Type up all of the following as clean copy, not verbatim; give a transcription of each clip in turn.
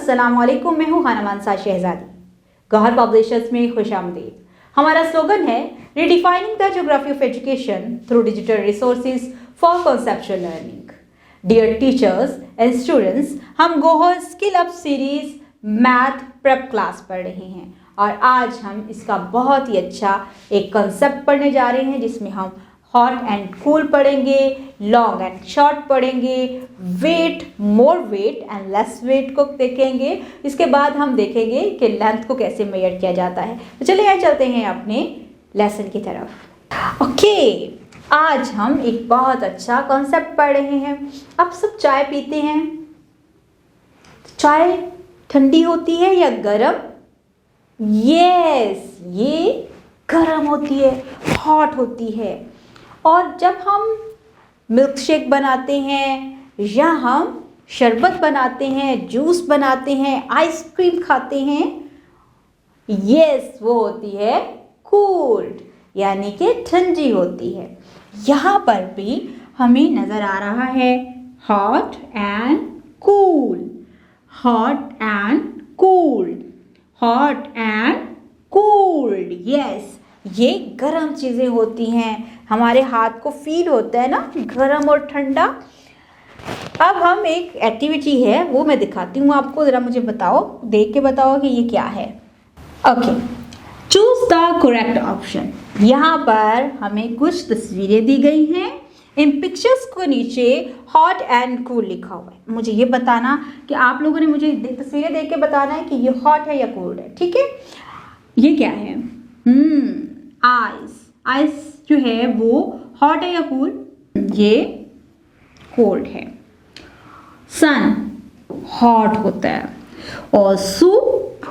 अस्सलामुअलैकुम, मैं हूँ खाना मानसा शहजादी। गौहर पब्लिशर्स में खुशामदीद। हमारा स्लोगन है redefining the geography of education through digital resources for conceptual learning. Dear teachers and students, हम Gauhar skill up series math prep class पढ़ रहे हैं और आज हम इसका बहुत ही अच्छा एक कंसेप्ट पढ़ने जा रहे हैं जिसमें हम हॉट एंड कूल पढ़ेंगे, लॉन्ग एंड शॉर्ट पढ़ेंगे, weight, more weight and less weight को देखेंगे। इसके बाद हम देखेंगे कि लेंथ को कैसे मेजर किया जाता है। तो चलिए आइए चलते हैं अपने लेसन की तरफ। ओके, आज हम एक बहुत अच्छा कॉन्सेप्ट पढ़ रहे हैं। आप सब चाय पीते हैं, चाय ठंडी होती है या गरम? यस, ये गरम होती है, हॉट होती है। और जब हम मिल्क शेक बनाते हैं या हम शरबत बनाते हैं, जूस बनाते हैं, आइसक्रीम खाते हैं, यस, वो होती है कोल्ड, यानी कि ठंडी होती है। यहाँ पर भी हमें नज़र आ रहा है hot and cool, hot and cooled, hot and cooled. Yes, ये गर्म चीज़ें होती हैं, हमारे हाथ को फील होता है ना गर्म और ठंडा। अब हम एक एक्टिविटी है वो मैं दिखाती हूँ आपको, ज़रा मुझे बताओ, देख के बताओ कि ये क्या है। Okay, choose the correct option. यहाँ पर हमें कुछ तस्वीरें दी गई हैं, इन पिक्चर्स को नीचे हॉट एंड कूल लिखा हुआ है। मुझे ये बताना कि आप लोगों ने मुझे तस्वीरें देख के बताना है कि ये हॉट है या कोल्ड है, ठीक है। ये क्या है? आइस, आइस जो है वो हॉट है या कूल? ये कोल्ड है। सन हॉट होता है और सूप,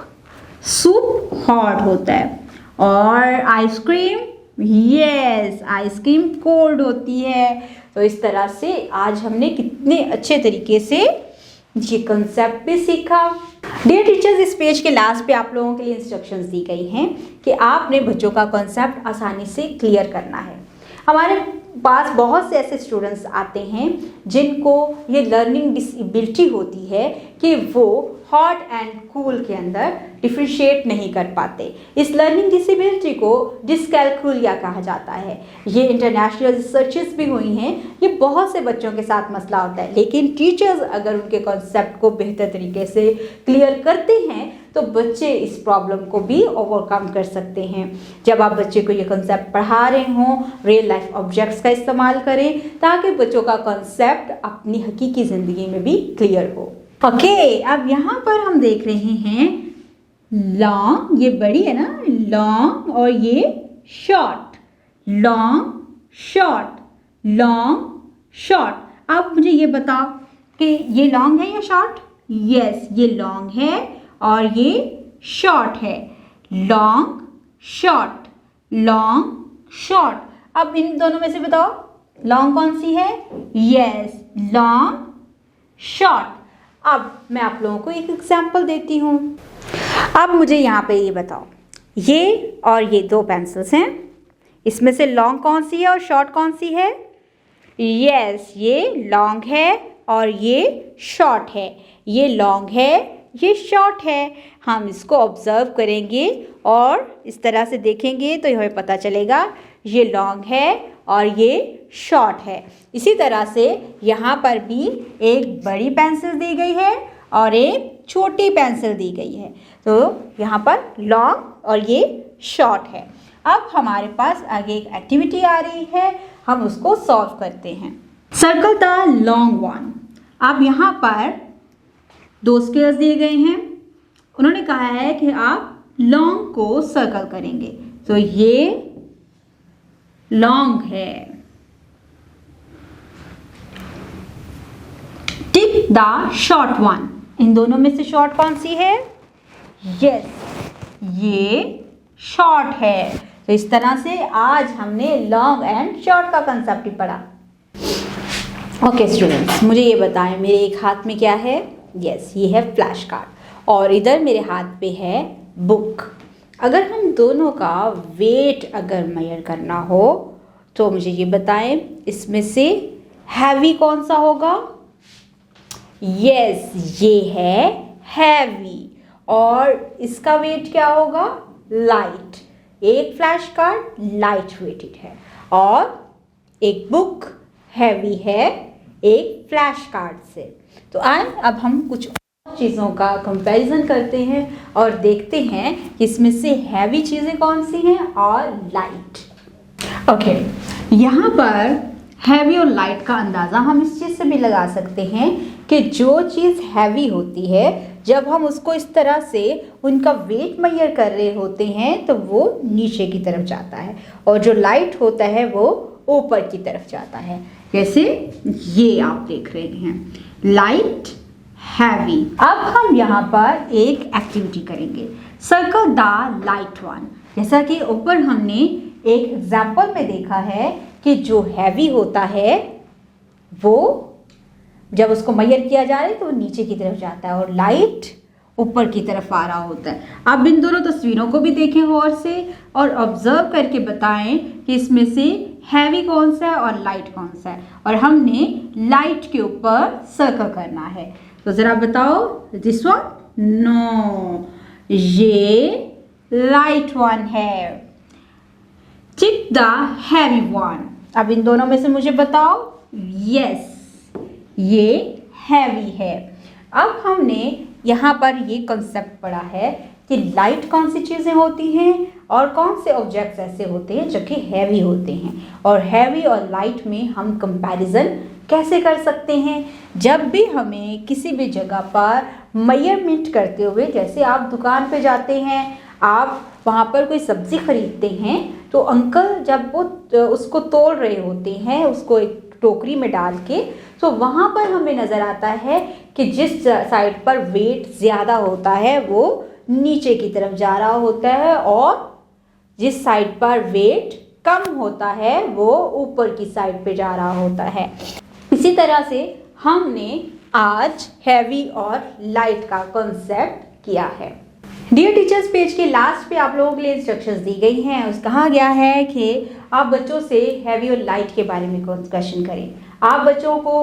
सूप हॉट होता है। और आइसक्रीम, यस, आइसक्रीम कोल्ड होती है। तो इस तरह से आज हमने कितने अच्छे तरीके से ये कंसेप्ट भी सीखा। डियर टीचर्स, इस पेज के लास्ट पे आप लोगों के लिए इंस्ट्रक्शंस दी गई हैं कि आपने बच्चों का कंसेप्ट आसानी से क्लियर करना है। हमारे पास बहुत से ऐसे स्टूडेंट्स आते हैं जिनको ये लर्निंग डिसेबिलिटी होती है कि वो हॉट एंड कूल के अंदर डिफ्रेंशिएट नहीं कर पाते। इस लर्निंग डिसेबिलिटी को डिस्कैल्कुलिया कहा जाता है। ये इंटरनेशनल रिसर्चेस भी हुई हैं, ये बहुत से बच्चों के साथ मसला होता है, लेकिन टीचर्स अगर उनके कॉन्सेप्ट को बेहतर तरीके से क्लियर करते हैं तो बच्चे इस प्रॉब्लम को भी ओवरकम कर सकते हैं। जब आप बच्चे को ये कॉन्सेप्ट पढ़ा रहे हों, रियल लाइफ ऑब्जेक्ट्स का इस्तेमाल करें ताकि बच्चों का कॉन्सेप्ट अपनी हकीकी ज़िंदगी में भी क्लियर हो। ओके, अब यहाँ पर हम देख रहे हैं लॉन्ग, ये बड़ी है ना, लॉन्ग, और ये short, long short, long short. अब मुझे ये बताओ कि ये लॉन्ग है या शॉर्ट? यस, ये लॉन्ग है और ये शॉर्ट है। Long short, long short. अब इन दोनों में से बताओ लॉन्ग कौन सी है? Yes, long short. अब मैं आप लोगों को एक एग्जाम्पल देती हूँ। अब मुझे यहाँ पे ये बताओ, ये और ये दो पेंसिल्स हैं, इसमें से लॉन्ग कौन सी है और शॉर्ट कौन सी है? यस, ये लॉन्ग है और ये शॉर्ट है। ये लॉन्ग है, ये शॉर्ट है। हम इसको ऑब्जर्व करेंगे और इस तरह से देखेंगे तो हमें पता चलेगा ये लॉन्ग है और ये शॉर्ट है। इसी तरह से यहाँ पर भी एक बड़ी पेंसिल दी गई है और एक छोटी पेंसिल दी गई है, तो यहाँ पर लॉन्ग और ये शॉर्ट है। अब हमारे पास आगे एक एक्टिविटी आ रही है, हम उसको सॉल्व करते हैं। Circle the long one. अब यहाँ पर दो स्क्वायर्स दिए गए हैं, उन्होंने कहा है कि आप लॉन्ग को सर्कल करेंगे, तो ये लॉन्ग है। Tick the short one. इन दोनों में से शॉर्ट कौन सी है? यस, ये शॉर्ट है। तो इस तरह से आज हमने लॉन्ग एंड शॉर्ट का कंसेप्ट ही पढ़ा। ओके स्टूडेंट्स, मुझे ये बताएं मेरे एक हाथ में क्या है? यस, ये है फ्लैश कार्ड और इधर मेरे हाथ पे है बुक। अगर हम दोनों का वेट अगर मेजर करना हो तो मुझे ये बताएं इसमें से हैवी कौन सा होगा? यस, ये है हैवी, और इसका वेट क्या होगा, लाइट। एक फ्लैश कार्ड लाइट वेटेड है और एक बुक हैवी है एक फ्लैश कार्ड से। तो आए अब हम कुछ चीज़ों का कंपैरिजन करते हैं और देखते हैं कि इसमें से हैवी चीज़ें कौन सी हैं और लाइट। ओके, यहाँ पर हैवी और लाइट का अंदाज़ा हम इस चीज़ से भी लगा सकते हैं कि जो चीज़ हैवी होती है जब हम उसको इस तरह से उनका वेट मेजर कर रहे होते हैं तो वो नीचे की तरफ जाता है, और जो लाइट होता है वो ऊपर की तरफ जाता है। जैसे ये आप देख रहे हैं, लाइट हैवी। अब हम यहाँ पर एक एक्टिविटी करेंगे, सर्कल द लाइट वन। जैसा कि ऊपर हमने एक एग्जाम्पल में देखा है कि जो हैवी होता है वो जब उसको मेजर किया जा रहा है तो वो नीचे की तरफ जाता है और लाइट ऊपर की तरफ आ रहा होता है। आप इन दोनों तस्वीरों को भी देखें गौर से और ऑब्जर्व करके बताएं कि इसमें से हैवी कौन सा है और लाइट कौन सा है, और हमने लाइट के ऊपर सर्कल करना है। तो ज़रा बताओ, दिस वन, नो, ये लाइट वन है। Tick the heavy one. अब इन दोनों में से मुझे बताओ, यस, ये हैवी है। अब हमने यहाँ पर ये कॉन्सेप्ट पढ़ा है कि लाइट कौन सी चीज़ें होती हैं और कौन से ऑब्जेक्ट्स ऐसे होते हैं जो कि हैवी होते हैं, और हैवी और लाइट में हम कंपैरिजन कैसे कर सकते हैं। जब भी हमें किसी भी जगह पर मेजरमेंट करते हुए, जैसे आप दुकान पे जाते हैं, आप वहाँ पर कोई सब्ज़ी खरीदते हैं तो अंकल जब वो उसको तोल रहे होते हैं, उसको एक टोकरी में डाल के, तो वहाँ पर हमें नज़र आता है कि जिस साइड पर वेट ज़्यादा होता है वो नीचे की तरफ जा रहा होता है और जिस साइड पर वेट कम होता है वो ऊपर की साइड पे जा रहा होता है। इसी तरह से हमने आज हैवी और लाइट का कॉन्सेप्ट किया है। डियर टीचर्स, पेज के लास्ट पे आप लोगों के लिए इंस्ट्रक्शंस दी गई हैं। उस कहा गया है कि आप बच्चों से हैवी और लाइट के बारे में क्वेश्चन करें। आप बच्चों को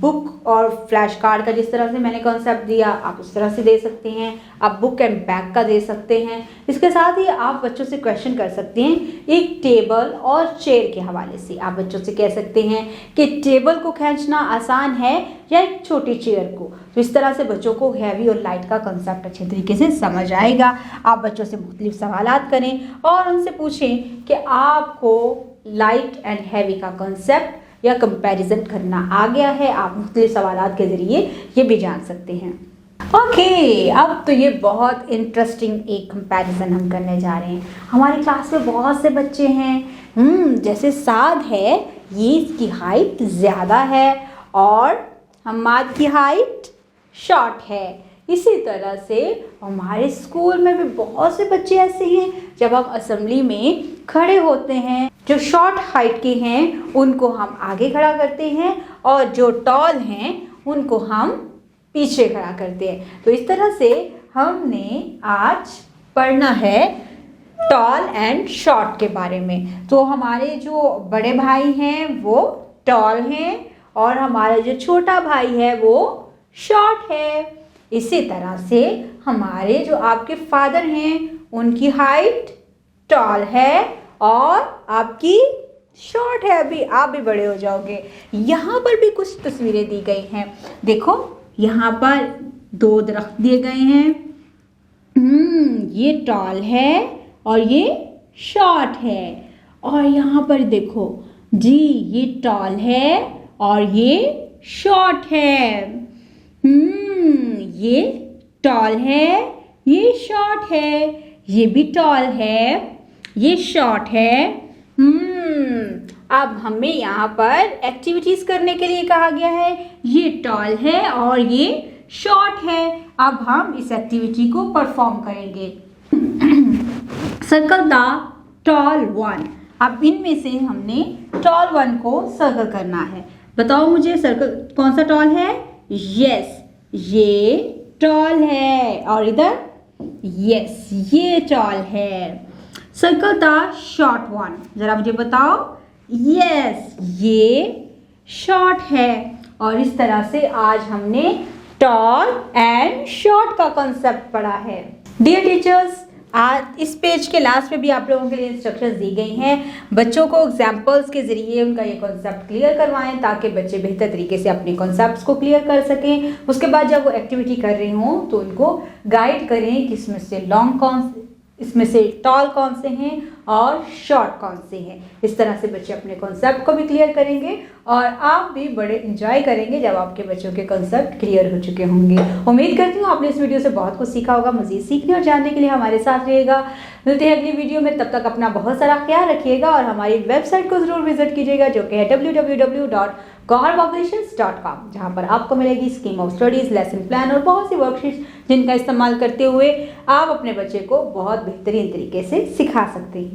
बुक और फ्लैश कार्ड का जिस तरह से मैंने कॉन्सेप्ट दिया आप उस तरह से दे सकते हैं। आप बुक एंड बैग का दे सकते हैं। इसके साथ ही आप बच्चों से क्वेश्चन कर सकते हैं एक टेबल और चेयर के हवाले से। आप बच्चों से कह सकते हैं कि टेबल को खींचना आसान है या एक छोटी चेयर को। तो इस तरह से बच्चों को हैवी और लाइट का कॉन्सेप्ट अच्छे तरीके से समझ आएगा। आप बच्चों से मुख्तलिफ सवालात करें और उनसे पूछें कि आपको लाइट एंड हैवी का कॉन्सेप्ट या कंपैरिजन करना आ गया है। आप मुख्तलिफ सवालात के ज़रिए ये भी जान सकते हैं। ओके, अब तो ये बहुत इंटरेस्टिंग एक कंपैरिजन हम करने जा रहे हैं। हमारी क्लास में बहुत से बच्चे हैं, जैसे साद है, ये इसकी हाइट ज़्यादा है और हम्माद की हाइट शॉर्ट है। इसी तरह से हमारे स्कूल में भी बहुत से बच्चे ऐसे हैं, जब हम असेंबली में खड़े होते हैं जो शॉर्ट हाइट के हैं उनको हम आगे खड़ा करते हैं और जो टॉल हैं उनको हम पीछे खड़ा करते हैं। तो इस तरह से हमने आज पढ़ना है टॉल एंड शॉर्ट के बारे में। तो हमारे जो बड़े भाई हैं वो टॉल हैं और हमारा जो छोटा भाई है वो शॉर्ट है। इसी तरह से हमारे जो आपके फादर हैं उनकी हाइट टॉल है और आपकी शॉर्ट है। अभी आप भी बड़े हो जाओगे। यहाँ पर भी कुछ तस्वीरें दी गई हैं। देखो यहाँ पर दो दरख्त दिए गए हैं। ये टॉल है और ये शॉर्ट है। और यहाँ पर देखो जी, ये टॉल है और ये शॉर्ट है। ये टॉल है, ये शॉर्ट है, ये भी टॉल है, ये शॉर्ट है। अब हमें यहाँ पर एक्टिविटीज करने के लिए कहा गया है। ये टॉल है और ये शॉर्ट है। अब हम इस एक्टिविटी को परफॉर्म करेंगे। Circle the tall one. अब इनमें से हमने टॉल वन को सर्कल करना है। बताओ मुझे सर्कल कौन सा टॉल है? यस, ये टॉल है। और इधर यस, ये टॉल है। Circle the short one. जरा मुझे बताओ। यस, ये शॉर्ट है। और इस तरह से आज हमने टॉल एंड शॉर्ट का कॉन्सेप्ट पढ़ा है। डियर टीचर्स, आज इस पेज के लास्ट में भी आप लोगों के लिए इंस्ट्रक्शंस दी गई हैं। बच्चों को एग्जाम्पल्स के ज़रिए उनका ये कॉन्सेप्ट क्लियर करवाएं ताकि बच्चे बेहतर तरीके से अपने कॉन्सेप्ट्स को क्लियर कर सकें। उसके बाद जब वो एक्टिविटी कर रहे हों तो उनको गाइड करें कि इसमें से इसमें से टॉल कौन से हैं और शॉर्ट कौन से हैं। इस तरह से बच्चे अपने कॉन्सेप्ट को भी क्लियर करेंगे और आप भी बड़े इंजॉय करेंगे जब आपके बच्चों के कॉन्सेप्ट क्लियर हो चुके होंगे। उम्मीद करती हूँ आपने इस वीडियो से बहुत कुछ सीखा होगा। मज़ीद सीखने और जानने के लिए हमारे साथ रहिएगा। मिलते हैं अगली वीडियो में, तब तक अपना बहुत सारा ख्याल रखिएगा और हमारी वेबसाइट को ज़रूर विजिट कीजिएगा जो कि है www.goharpublishers.com, जहाँ पर आपको मिलेगी scheme of studies, lesson plan और बहुत सी वर्कशीट्स जिनका इस्तेमाल करते हुए आप अपने बच्चे को बहुत बेहतरीन तरीके से सिखा सकते हैं।